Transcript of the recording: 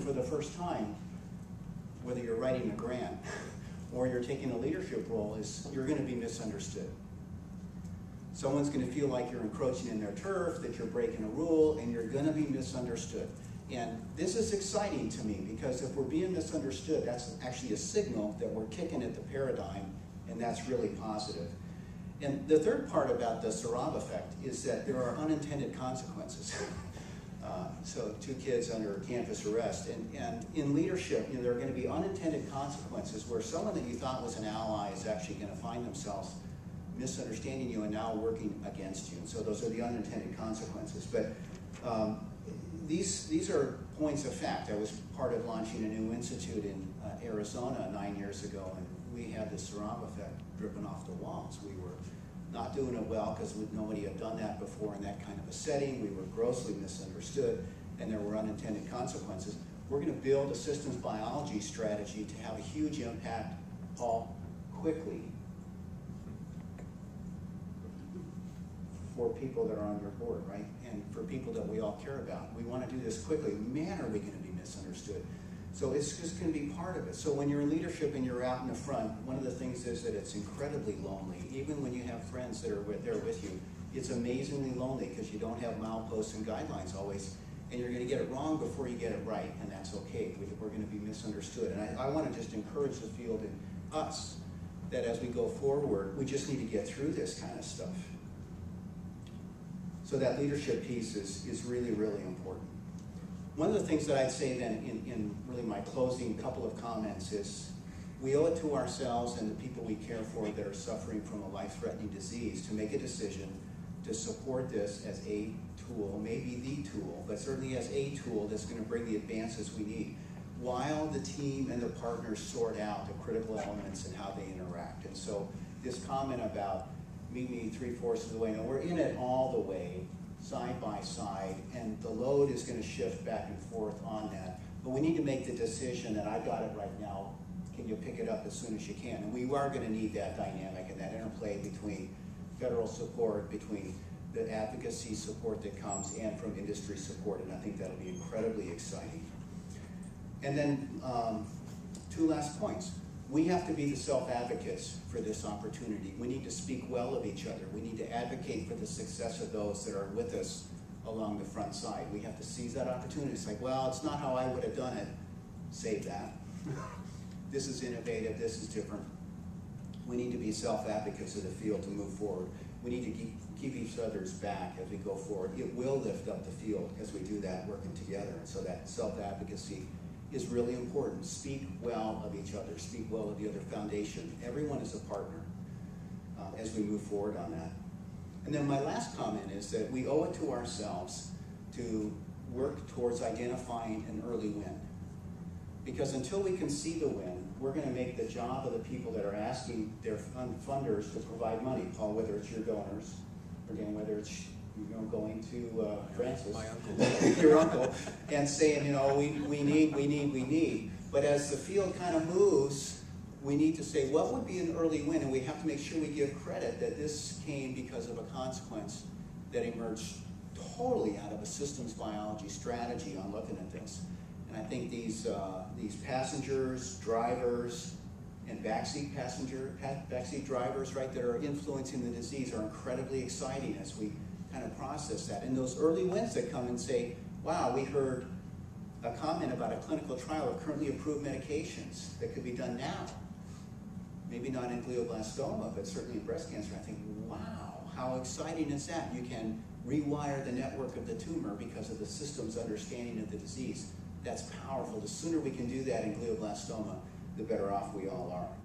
for the first time, whether you're writing a grant or you're taking a leadership role, is you're going to be misunderstood. Someone's going to feel like you're encroaching in their turf, that you're breaking a rule, and you're going to be misunderstood. And this is exciting to me, because if we're being misunderstood, that's actually a signal that we're kicking at the paradigm, and that's really positive. And the third part about the Sarab effect is that there are unintended consequences. So 2 kids under campus arrest, and in leadership, there are going to be unintended consequences where someone that you thought was an ally is actually going to find themselves misunderstanding you and now working against you. And so those are the unintended consequences. But these are points of fact. I was part of launching a new institute in Arizona 9 years ago, and we had the Sarab effect dripping off the walls. We were not doing it well because nobody had done that before in that kind of a setting. We were grossly misunderstood, and there were unintended consequences. We're going to build a systems biology strategy to have a huge impact all quickly for people that are on your board, right? And for people that we all care about. We want to do this quickly. Man, are we going to be misunderstood? So it's just going to be part of it. So when you're in leadership and you're out in the front, one of the things is that it's incredibly lonely. Even when you have friends that are there with you, it's amazingly lonely because you don't have mileposts and guidelines always, and you're going to get it wrong before you get it right, and that's okay. We're going to be misunderstood. And I want to just encourage the field and us that as we go forward, we just need to get through this kind of stuff. So that leadership piece is really, really important. One of the things that I'd say then in really my closing couple of comments is we owe it to ourselves and the people we care for that are suffering from a life-threatening disease to make a decision to support this as a tool, maybe the tool, but certainly as a tool that's going to bring the advances we need, while the team and the partners sort out the critical elements and how they interact. And so this comment about meet me 3/4 of the way, no, we're in it all the way, side by side, and the load is going to shift back and forth on that. But we need to make the decision that I've got it right now. Can you pick it up as soon as you can? And we are going to need that dynamic and that interplay between federal support, between the advocacy support that comes, and from industry support. And I think that'll be incredibly exciting. And then 2 last points. We have to be the self-advocates for this opportunity. We need to speak well of each other. We need to advocate for the success of those that are with us along the front side. We have to seize that opportunity. It's like, well, it's not how I would have done it. Save that. This is innovative. This is different. We need to be self-advocates of the field to move forward. We need to keep each other's back as we go forward. It will lift up the field as we do that working together. And so that self-advocacy is really important. Speak well of each other. Speak well of the other foundation. Everyone is a partner as we move forward on that. And then my last comment is that we owe it to ourselves to work towards identifying an early win. Because until we can see the win, we're going to make the job of the people that are asking their funders to provide money, Paul, whether it's your donors, or again, whether it's going to Francis, my uncle, your uncle, and saying, we need. But as the field kind of moves, we need to say, what would be an early win? And we have to make sure we give credit that this came because of a consequence that emerged totally out of a systems biology strategy on looking at this. And I think these passengers, drivers, and backseat drivers, right, that are influencing the disease are incredibly exciting as we kind of process that. And those early wins that come and say, wow, we heard a comment about a clinical trial of currently approved medications that could be done now. Maybe not in glioblastoma, but certainly in breast cancer. I think, wow, how exciting is that? You can rewire the network of the tumor because of the system's understanding of the disease. That's powerful. The sooner we can do that in glioblastoma, the better off we all are.